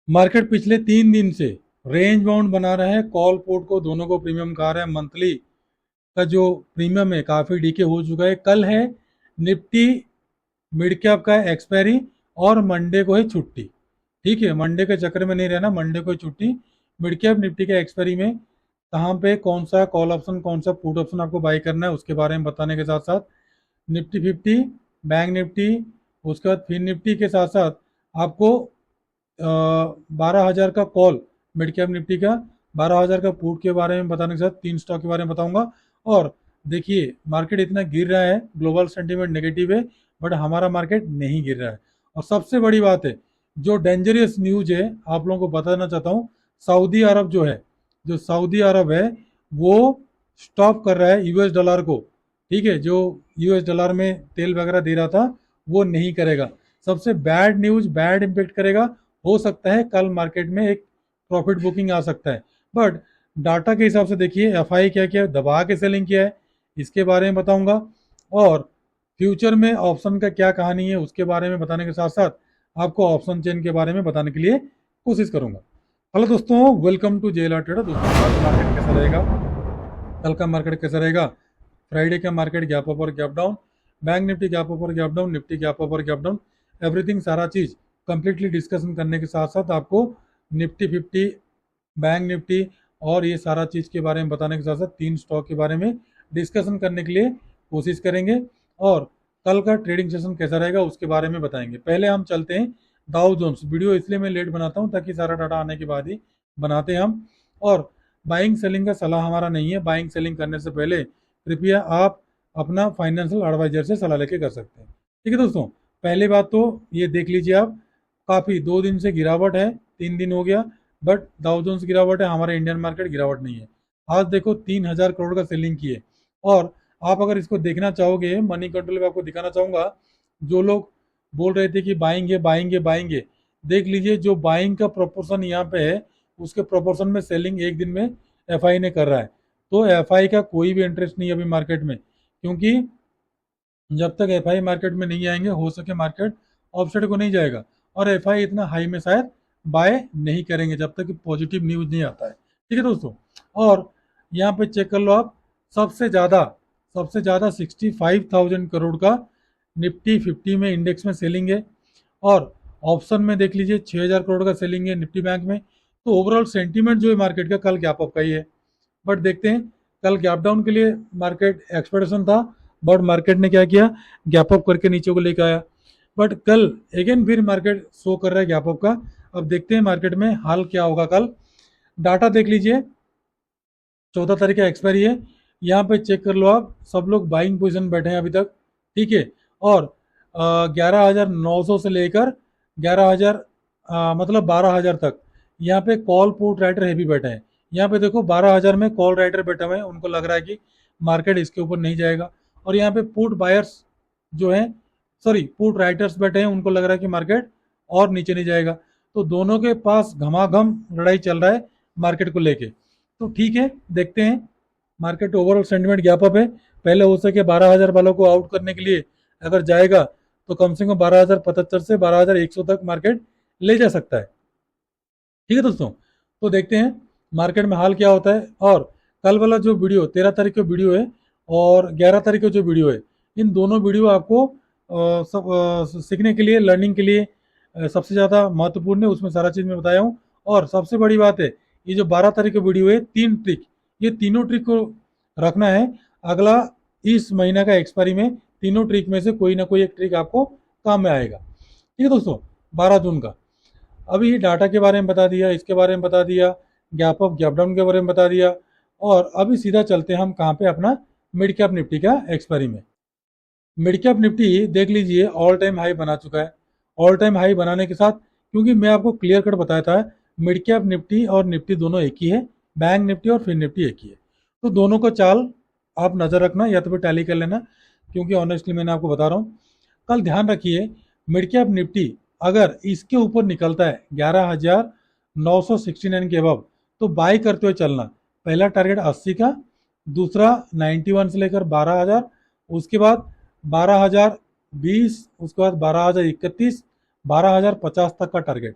Market पिछले 3 दिन से रेंज बाउंड बना रहा है। कॉल पोर्ट को दोनों को प्रीमियम कहा रहा है। मंथली का जो प्रीमियम है काफ़ी डीके हो चुका है। कल है निफ्टी मिड कैप का एक्सपायरी और मंडे को है छुट्टी। ठीक है, मंडे के चक्कर में नहीं रहना, मंडे को छुट्टी। मिड कैप निफ्टी के एक्सपायरी में कहाँ पे कौन सा कॉल ऑप्शन कौन सा पुट ऑप्शन आपको बाई करना है उसके बारे में बताने के साथ साथ निफ्टी 50, बैंक निफ्टी, उसके बाद फिर निफ्टी के साथ साथ आपको 12,000 का कॉल मिड कैप निफ्टी का, 12,000 का पुट के बारे में बताने के साथ 3 स्टॉक के बारे में बताऊंगा। और देखिए मार्केट इतना गिर रहा है, ग्लोबल सेंटीमेंट नेगेटिव है, बट हमारा मार्केट नहीं गिर रहा है। और सबसे बड़ी बात है, जो डेंजरस न्यूज है आप लोगों को बताना चाहता हूँ। सऊदी अरब जो है, जो सऊदी अरब है वो स्टॉप कर रहा है यूएस डॉलर को। ठीक है, जो यूएस डॉलर में तेल वगैरह दे रहा था वो नहीं करेगा। सबसे बैड न्यूज, बैड इम्पेक्ट करेगा। हो सकता है कल मार्केट में एक प्रॉफिट बुकिंग आ सकता है, बट डाटा के हिसाब से देखिए एफआई क्या क्या दबा के सेलिंग किया है इसके बारे में बताऊंगा। और फ्यूचर में ऑप्शन का क्या कहानी है उसके बारे में बताने के साथ साथ आपको ऑप्शन चेन के बारे में बताने के लिए कोशिश करूंगा। हेलो दोस्तों, वेलकम टू जेएलआर ट्रेडर। दोस्तों कल मार्केट कैसा रहेगा, कल का मार्केट कैसा रहेगा? फ्राइडे का मार्केट गैप अप और gap down, bank Nifty gap up और gap down, Nifty gap up और गैप डाउन, एवरीथिंग सारा चीज़ कंप्लीटली डिस्कशन करने के साथ साथ आपको निफ्टी 50, बैंक निफ्टी और ये सारा चीज़ के बारे में बताने के साथ साथ 3 स्टॉक के बारे में डिस्कशन करने के लिए कोशिश करेंगे। और कल का ट्रेडिंग सेशन कैसा रहेगा उसके बारे में बताएंगे। पहले हम चलते हैं डाउ जोन्स। वीडियो इसलिए मैं लेट बनाता हूँ ताकि सारा डाटा आने के बाद ही बनाते हैं हम। और बाइंग सेलिंग का सलाह हमारा नहीं है। बाइंग सेलिंग करने से पहले कृपया आप अपना फाइनेंशियल एडवाइजर से सलाह लेके कर सकते हैं। ठीक है दोस्तों, पहली बात तो ये देख लीजिए आप, काफ़ी 2 दिन से गिरावट है, 3 दिन हो गया, बट डाउ जोन्स गिरावट है, हमारा इंडियन मार्केट गिरावट नहीं है। आज देखो 3,000 करोड़ का सेलिंग की है। और आप अगर इसको देखना चाहोगे, मनी कंट्रोल में आपको दिखाना चाहूंगा, जो लोग बोल रहे थे कि बाइंगे बाइंगे बाइंगे, देख लीजिए जो बाइंग का प्रोपोर्शन यहाँ पे है उसके प्रोपोर्शन में सेलिंग एक दिन में एफआई ने कर रहा है। तो एफआई का कोई भी इंटरेस्ट नहीं है अभी मार्केट में, क्योंकि जब तक एफआई मार्केट में नहीं आएंगे हो सके मार्केट ऑफसेट को नहीं जाएगा। और एफआई इतना हाई में शायद बाय नहीं करेंगे जब तक कि पॉजिटिव न्यूज नहीं आता है। ठीक है दोस्तों, और यहाँ पे चेक कर लो आप, सबसे ज़्यादा सबसे ज़्यादा 65,000 करोड़ का निफ्टी 50 में इंडेक्स में सेलिंग है। और ऑप्शन में देख लीजिए 6,000 करोड़ का सेलिंग है निफ्टी बैंक में। तो ओवरऑल सेंटीमेंट जो है मार्केट का कल गैप अप का ही है। बट देखते हैं, कल गैप डाउन के लिए मार्केट एक्सपेक्टेशन था, बट मार्केट ने क्या किया, गैप अप करके नीचे को लेकर आया। बट कल अगेन फिर मार्केट शो कर रहा है गैप अप का। अब देखते हैं मार्केट में हाल क्या होगा कल। डाटा देख लीजिए, 14 तारीख का एक्सपायरी है। यहाँ पे चेक कर लो आप, सब लोग बाइंग पोजिशन बैठे हैं अभी तक। ठीक है, और 11,900 से लेकर 11,000 मतलब 12,000 तक यहाँ पे कॉल पुट राइटर हैवी बैठे हैं। यहाँ पे देखो 12,000 में कॉल राइटर बैठे हुए हैं, उनको लग रहा है कि मार्केट इसके ऊपर नहीं जाएगा। और यहाँ पे पुट बायर्स जो हैं, सॉरी पुट राइटर्स बैठे हैं, उनको लग रहा है कि मार्केट और नीचे नहीं जाएगा। तो दोनों के पास घमाघम लड़ाई चल रहा है मार्केट को लेके। तो ठीक है, देखते हैं। Market overall sentiment gap up है। पहले हो सके 12,000 वालों को आउट करने के लिए अगर जाएगा तो कम से कम 12,075 से 12,100 तक मार्केट ले जा सकता है। ठीक है दोस्तों, तो देखते हैं मार्केट में हाल क्या होता है। और कल वाला जो वीडियो 13 तारीख का वीडियो है और 11 तारीख का जो वीडियो है, इन दोनों वीडियो आपको सीखने के लिए, लर्निंग के लिए सबसे ज़्यादा महत्वपूर्ण है। उसमें सारा चीज़ मैं बताया हूँ। और सबसे बड़ी बात है, ये जो 12 तारीख का वीडियो है, 3 ट्रिक, ये तीनों ट्रिक को रखना है। अगला इस महीना का एक्सपायरी में तीनों ट्रिक में से कोई ना कोई एक ट्रिक आपको काम में आएगा। ठीक है दोस्तों, 12 जून का। अभी डाटा के बारे में बता दिया, इसके बारे में बता दिया, गैप अप गैप डाउन के बारे में बता दिया। और अभी सीधा चलते हैं हम कहाँ पे, अपना मिड कैप निफ्टी का एक्सपायरी में। मिड कैप निफ्टी देख लीजिए ऑल टाइम हाई बना चुका है। ऑल टाइम हाई बनाने के साथ, क्योंकि मैं आपको क्लियर कट बताया था मिड कैप निफ्टी और निफ्टी दोनों एक ही है, बैंक निफ्टी और फिर निफ्टी एक ही है। तो दोनों का चाल आप नज़र रखना, या तो फिर टैली कर लेना, क्योंकि ऑनेस्टली मैंने आपको बता रहा हूँ। कल ध्यान रखिए, मिड कैप निफ्टी अगर इसके ऊपर निकलता है 11,969 के अबव, तो बाई करते हुए चलना। पहला टारगेट 80 का, दूसरा 91 से लेकर 12,000, उसके बाद 12,020, उसके बाद 12,031, 12,050 तक का टारगेट।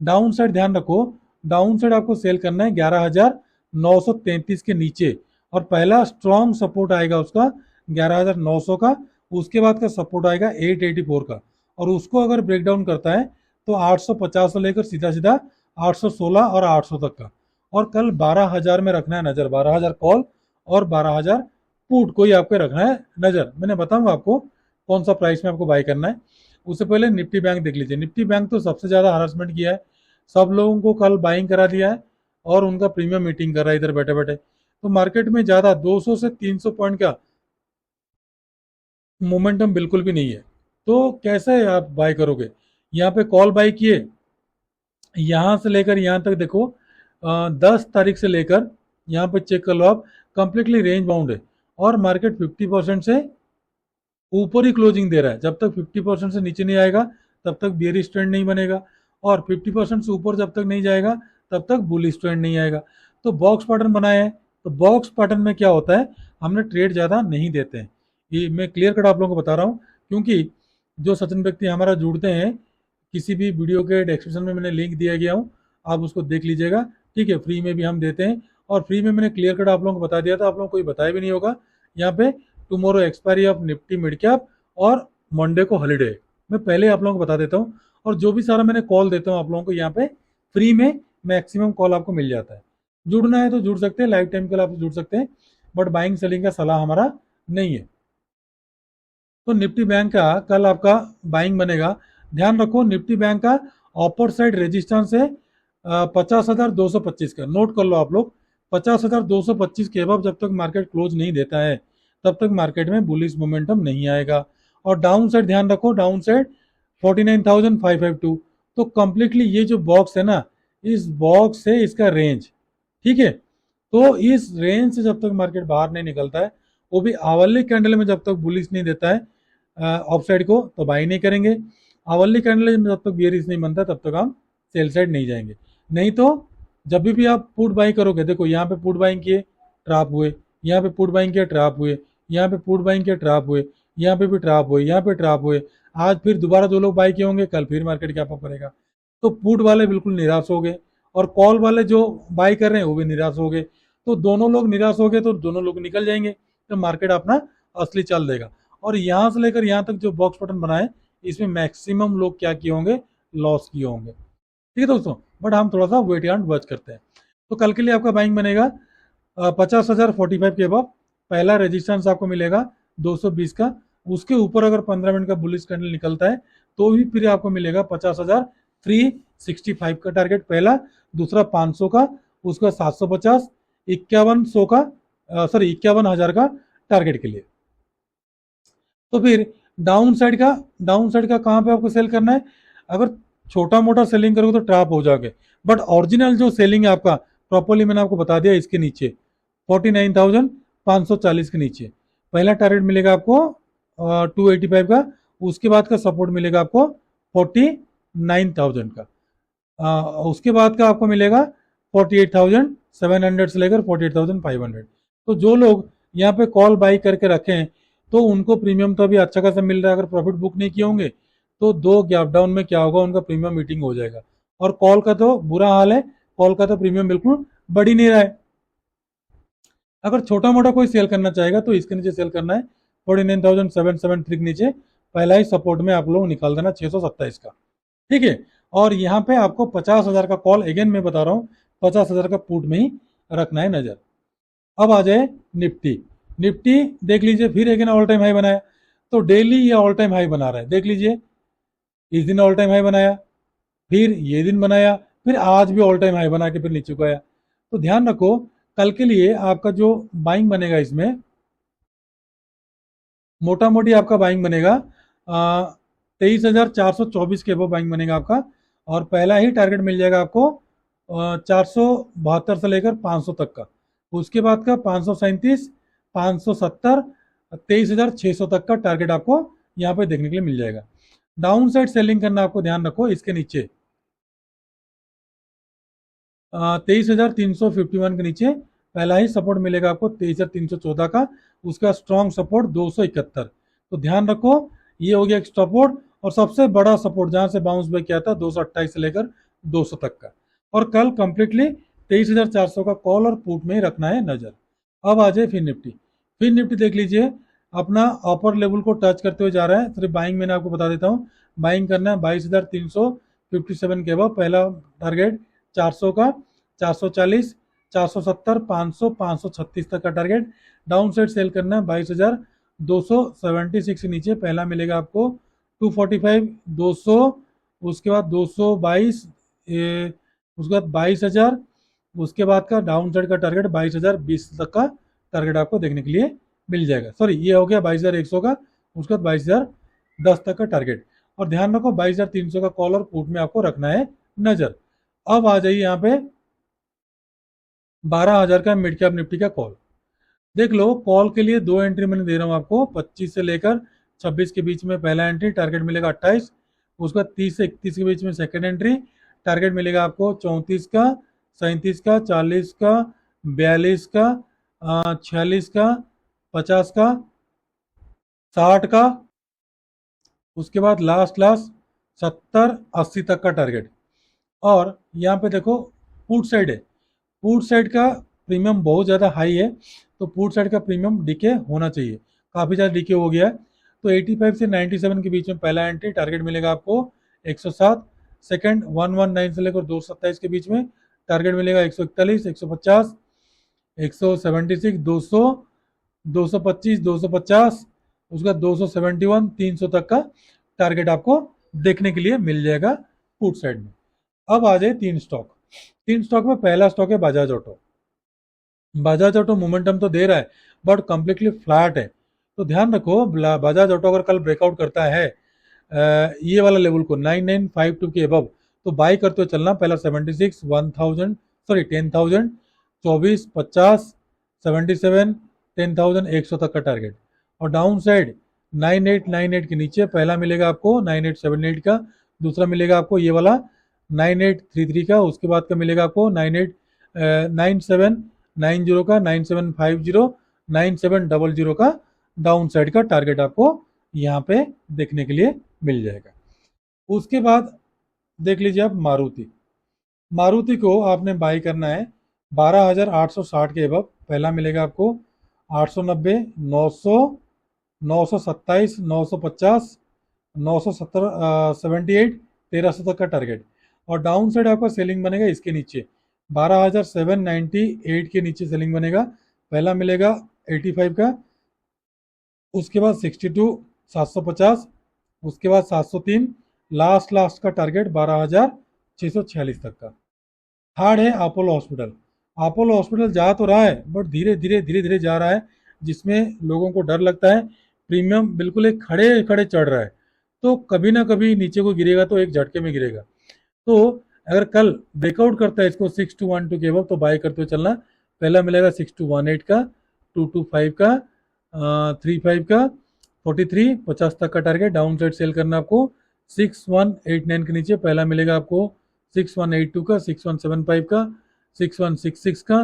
डाउन साइड ध्यान रखो, डाउन साइड आपको सेल करना है 11,933 के नीचे, और पहला स्ट्रॉन्ग सपोर्ट आएगा उसका 11,900 का, उसके बाद का सपोर्ट आएगा 884 का, और उसको अगर ब्रेक डाउन करता है तो 850 से लेकर सीधा सीधा 816 और 800 तक का। और कल 12,000 में रखना है नजर, 12,000 कॉल और 12,000 पुट को ही आपको रखना है नजर। मैंने बताऊंगा आपको कौन सा प्राइस में आपको बाय करना है। उससे पहले निफ्टी बैंक देख लीजिए। निफ्टी बैंक तो सबसे ज्यादा हरासमेंट किया है, सब लोगों को कल बाइंग करा दिया है और उनका प्रीमियम मीटिंग कर रहा है इधर बैठे बैठे। तो मार्केट में ज्यादा 200 से 300 पॉइंट का मोमेंटम बिल्कुल भी नहीं है। तो कैसे आप बाय करोगे? यहाँ पे कॉल बाय किए, यहाँ से लेकर यहाँ तक देखो 10 तारीख से लेकर यहाँ पे चेक कर लो आप, कंप्लीटली रेंज बाउंड है और मार्केट 50% से ऊपर ही क्लोजिंग दे रहा है। जब तक 50% से नीचे नहीं आएगा तब तक बियरिश ट्रेंड नहीं बनेगा, और 50% से ऊपर जब तक नहीं जाएगा तब तक बुलिश ट्रेंड नहीं आएगा। तो बॉक्स पैटर्न बनाया है, तो बॉक्स पैटर्न में क्या होता है, हमने ट्रेड ज़्यादा नहीं देते हैं। ये मैं क्लियर कट आप लोगों को बता रहा हूँ, क्योंकि जो सचिन व्यक्ति हमारा जुड़ते हैं, किसी भी वीडियो के डिस्क्रिप्शन में मैंने लिंक दिया गया हूँ, आप उसको देख लीजिएगा। ठीक है, फ्री में भी हम देते हैं, और फ्री में मैंने क्लियर कट आप लोगों को बता दिया था, आप लोगों को कोई बताया भी नहीं होगा। यहाँ पे tomorrow expiry of Nifty mid cap और मंडे को हॉलीडे, मैं पहले आप लोगों को बता देता हूँ। और जो भी सारा मैंने कॉल देता हूँ आप लोगों को यहाँ पे फ्री में मैक्सिमम कॉल आपको मिल जाता है। जुड़ना है तो जुड़ सकते हैं, लाइफ टाइम के लिए आप जुड़ सकते हैं, बट बाइंग सेलिंग का सलाह हमारा नहीं है। तो निफ्टी बैंक का कल आपका बाइंग बनेगा। ध्यान रखो निफ्टी बैंक का अपर साइड रेजिस्टेंस है 50,225 का, नोट कर लो आप लोग। 50,225 के अब जब तक मार्केट क्लोज नहीं देता है तब तक मार्केट में बुलिश मोमेंटम नहीं आएगा। और डाउन साइड ध्यान रखो, डाउन साइड 49,552। तो कंप्लीटली ये जो बॉक्स है ना, इस बॉक्स से इसका रेंज, ठीक है। तो इस रेंज से जब तक मार्केट बाहर नहीं निकलता है, वो भी आवली कैंडल में जब तक बुलिश नहीं देता है ऑफ साइड को, तो बाई नहीं करेंगे। आवली कैंडल में जब तक बियरिश नहीं बनता तब तक हम सेल साइड नहीं जाएंगे। नहीं तो जब भी आप पुट बाई करोगे, देखो यहाँ पे पुट बाइंग किए ट्रैप हुए, यहाँ पे पुट बाइंग किए ट्रैप हुए, यहाँ पे पुट बाइंग किए ट्रैप हुए, यहाँ पे भी ट्रैप हुए, यहाँ पे ट्रैप हुए। आज फिर दोबारा जो लोग बाई किए होंगे कल फिर मार्केट क्या करेगा। तो पुट वाले बिल्कुल निराश हो गए, और कॉल वाले जो बाई कर रहे हैं वो भी निराश हो गए। तो दोनों लोग निराश हो गए तो दोनों लोग निकल जाएंगे, तो मार्केट अपना असली चल देगा। और यहाँ से लेकर यहाँ तक जो बॉक्स पैटर्न बनाए, इसमें मैक्सिमम लोग क्या किए होंगे, लॉस किए होंगे। ठीक है दोस्तों, बट हम थोड़ा सा वेट एंड वॉच करते हैं। तो कल के लिए आपका बाइंग बनेगा 50,045 के बाद पहला रेजिस्टेंस आपको मिलेगा 220 का। उसके ऊपर अगर 15 मिनट का बुलिश कैंडल निकलता है तो भी फिर आपको मिलेगा 50,365 का टारगेट पहला, दूसरा 500 का, उसका 750, 5100 का, सॉरी 51,000 का टारगेट के लिए। तो फिर डाउन साइड का कहाँ पे आपको सेल करना है? अगर छोटा मोटा सेलिंग करोगे तो ट्रैप हो जाओगे, बट ओरिजिनल जो सेलिंग है आपका प्रॉपरली मैंने आपको बता दिया, इसके नीचे 49,540 के नीचे पहला टारगेट मिलेगा आपको 285 का, उसके बाद का सपोर्ट मिलेगा आपको 49,000 का, उसके बाद का आपको मिलेगा 48,700 से लेकर 48,500। तो जो लोग यहाँ पे कॉल बाई करके रखे हैं तो उनको प्रीमियम तो अभी अच्छा खासा मिल रहा है। अगर प्रॉफिट बुक नहीं किए होंगे तो दो गैप डाउन में क्या होगा, उनका प्रीमियम मीटिंग हो जाएगा। और कॉल का तो बुरा हाल है, कॉल का तो प्रीमियम बिल्कुल बढ़ ही नहीं रहा है। अगर छोटा मोटा कोई सेल करना चाहेगा तो इसके नीचे सेल करना है 49,773 के नीचे, पहला ही सपोर्ट में आप लोग निकाल देना 627 का। ठीक है, और यहाँ पे आपको 50,000 का कॉल, अगेन मैं बता रहा हूँ 50,000 का पुट में ही रखना है नजर। अब आ जाए निफ्टी। निफ्टी देख लीजिए, फिर अगेन ऑल टाइम हाई बनाया, तो डेली ये ऑल टाइम हाई बना रहा है। देख लीजिए, इस दिन ऑल टाइम हाई बनाया, फिर ये दिन बनाया, फिर आज भी ऑल टाइम हाई बना के फिर नीचे को आया। तो ध्यान रखो कल के लिए आपका जो बाइंग बनेगा, इसमें मोटा मोटी आपका बाइंग बनेगा 23,424 के अबव बाइंग बनेगा आपका। और पहला ही टारगेट मिल जाएगा आपको 472 से लेकर 500 तक का, उसके बाद का 537, 570, 23,600 तक का टारगेट आपको यहाँ पे देखने के लिए मिल जाएगा। डाउन साइड सेलिंग करना आपको ध्यान रखो, इसके नीचे 23,351 के नीचे पहला ही सपोर्ट मिलेगा आपको 23,314 का, उसका स्ट्रॉन्ग सपोर्ट 271। तो ध्यान रखो ये हो गया एक सपोर्ट, और सबसे बड़ा सपोर्ट जहां से बाउंस बैक किया था 228 से लेकर 200 तक का। और कल कंप्लीटली 23,400 का कॉल और पुट में ही रखना है नजर। अब आ जाए फिर निफ्टी। फिर निफ्टी देख लीजिए, अपना अपर लेवल को टच करते हुए जा रहा है। सिर्फ बाइंग मैंने आपको बता देता हूँ, बाइंग करना है 22,357 के अब पहला टारगेट 400 का, 440, 470, 500, 536 तक का टारगेट। डाउन साइड सेल करना है 22,276 के नीचे, पहला मिलेगा आपको 245, 200, उसके बाद 222, उसके बाद 22,000, उसके बाद का डाउन साइड का टारगेट 22,020 तक का टारगेट आपको देखने के लिए मिल जाएगा। सॉरी, ये हो गया 22,100 का, उसके बाद 22,010 तक का टारगेट। और ध्यान रखो 22,300 का कॉल और पुट में आपको रखना है नजर। अब आ जाइए यहाँ पे 12,000 का मिड कैप निफ्टी का कॉल। देख लो, कॉल के लिए दो एंट्री मैंने दे रहा हूँ आपको, 25 से लेकर 26 के बीच में पहला एंट्री, टारगेट मिलेगा 28। उसके बाद 30 से 31 के बीच में सेकंड एंट्री, टारगेट मिलेगा आपको 34 का, 37 का, 40 का, 42 का, 46 का, 50 का, 60 का, उसके बाद लास्ट लास्ट 70-80 तक का टारगेट। और यहाँ पे देखो पुट साइड है, पुट साइड का प्रीमियम बहुत ज़्यादा हाई है, तो पुट साइड का प्रीमियम डीके होना चाहिए, काफ़ी ज़्यादा डीके हो गया है। तो 85 से 97 के बीच में पहला एंट्री, टारगेट मिलेगा आपको 107। सेकंड 119 से लेकर 227 के बीच में टारगेट मिलेगा 141, 150, 176, 200, 225, 250, उसके बाद 271, 300 तक का टारगेट आपको देखने के लिए मिल जाएगा पुट साइड में। अब आ जाए तीन स्टॉक। तीन स्टॉक में पहला स्टॉक है Bajaj auto. Bajaj auto momentum तो दे रहा है बट कंप्लीटली फ्लैट है। तो ध्यान रखो, बजाज ऑटो अगर कल ब्रेकआउट करता है ये वाला लेवल को 9952 के अबव, तो बाई करते हुए चलना। पहला 76, 1000, सॉरी 10,000, 24, 50, 77, 10,100 तक का टारगेट। और डाउन साइड 9898 के नीचे पहला मिलेगा आपको 9878 का, दूसरा मिलेगा आपको ये वाला 9833 का, उसके बाद का मिलेगा आपको 9790 का, 9750, 9700 का डाउन साइड का टारगेट आपको यहाँ पे देखने के लिए मिल जाएगा। उसके बाद देख लीजिए आप मारुति। मारुति को आपने बाई करना है 12,860 के अबव, पहला मिलेगा आपको 890, 900, 927, 950, 970, 78, 1,300 तक का टारगेट। और डाउन साइड आपका सेलिंग बनेगा इसके नीचे 12,798 के नीचे सेलिंग बनेगा, पहला मिलेगा 85 का, उसके बाद 62, 750, उसके बाद 703, लास्ट लास्ट का टारगेट 12,646 तक का। थर्ड है अपोलो हॉस्पिटल। अपोलो हॉस्पिटल जा तो रहा है बट धीरे धीरे धीरे धीरे जा रहा है, जिसमें लोगों को डर लगता है प्रीमियम बिल्कुल एक खड़े खड़े चढ़ रहा है, तो कभी ना कभी नीचे को गिरेगा तो एक झटके में गिरेगा। तो अगर कल ब्रेकआउट करता है इसको 6212 के अबव, तो बाय करते हुए चलना। पहला मिलेगा 6218 का, 225 का, 35 का, 43, 50 तक का टारगेट। डाउन साइड सेल करना आपको 6189 के नीचे, पहला मिलेगा आपको 6182 का, 6175 का, 6166 का,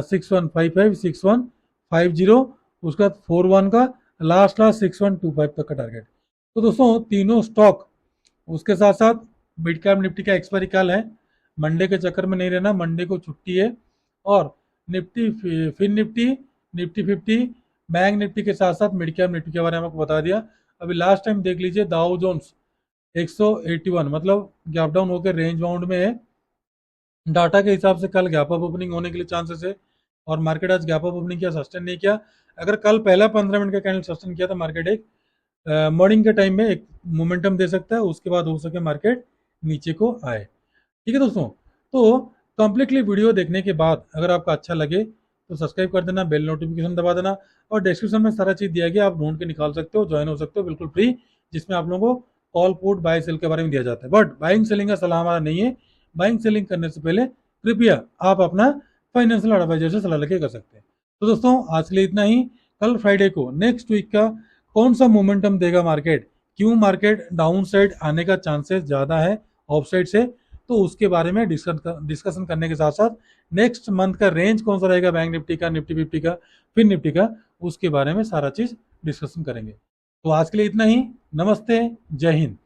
6155, 6150, उसके बाद 41 का, लास्ट लास्ट 6125 तक का टारगेट। तो दोस्तों तीनों स्टॉक, उसके साथ साथ मिड कैप निफ्टी का एक्सपायरी कल है, मंडे के चक्कर में नहीं रहना, मंडे को छुट्टी है। और Nifty, FinNifty, Nifty 50, bank Nifty के साथ साथ मिड कैप निफ्टी के बारे में आपको बता दिया। अभी लास्ट टाइम देख लीजिए, दाउ जोन्स 181 मतलब गैप डाउन होकर रेंज बाउंड में है। डाटा के हिसाब से कल गैप अप ओपनिंग होने के लिए चांसेस है, और मार्केट आज गैप अप ओपनिंग किया, सस्टेन नहीं किया। अगर कल पहला 15 मिनट का कैंडल सस्टेन किया तो मार्केट एक मॉर्निंग के टाइम में एक मोमेंटम दे सकता है, उसके बाद हो सके मार्केट नीचे को आए। ठीक है दोस्तों, तो कंप्लीटली वीडियो देखने के बाद अगर आपका अच्छा लगे तो सब्सक्राइब कर देना, बेल नोटिफिकेशन दबा देना, और डिस्क्रिप्शन में सारा चीज़ दिया गया, आप ढूंढ के निकाल सकते हो, ज्वाइन हो सकते हो बिल्कुल फ्री, जिसमें आप लोगों को कॉल पुट बाय सेल के बारे में दिया जाता है। बट बाइंग सेलिंग का सलाह हमारा नहीं है, बाइंग सेलिंग करने से पहले कृपया आप अपना फाइनेंशियल एडवाइजर से सलाह लेके कर सकते हैं। तो दोस्तों आज के लिए इतना ही। कल फ्राइडे को नेक्स्ट वीक का कौन सा मोमेंटम देगा मार्केट, क्यों मार्केट डाउन साइड आने का चांसेस ज़्यादा है ऑफ साइड से, तो उसके बारे में डिस्कशन करने के साथ साथ नेक्स्ट मंथ का रेंज कौन सा रहेगा बैंक निफ्टी का, निफ्टी 50 का, फिर निफ्टी का, उसके बारे में सारा चीज़ डिस्कशन करेंगे। तो आज के लिए इतना ही। नमस्ते, जय हिंद।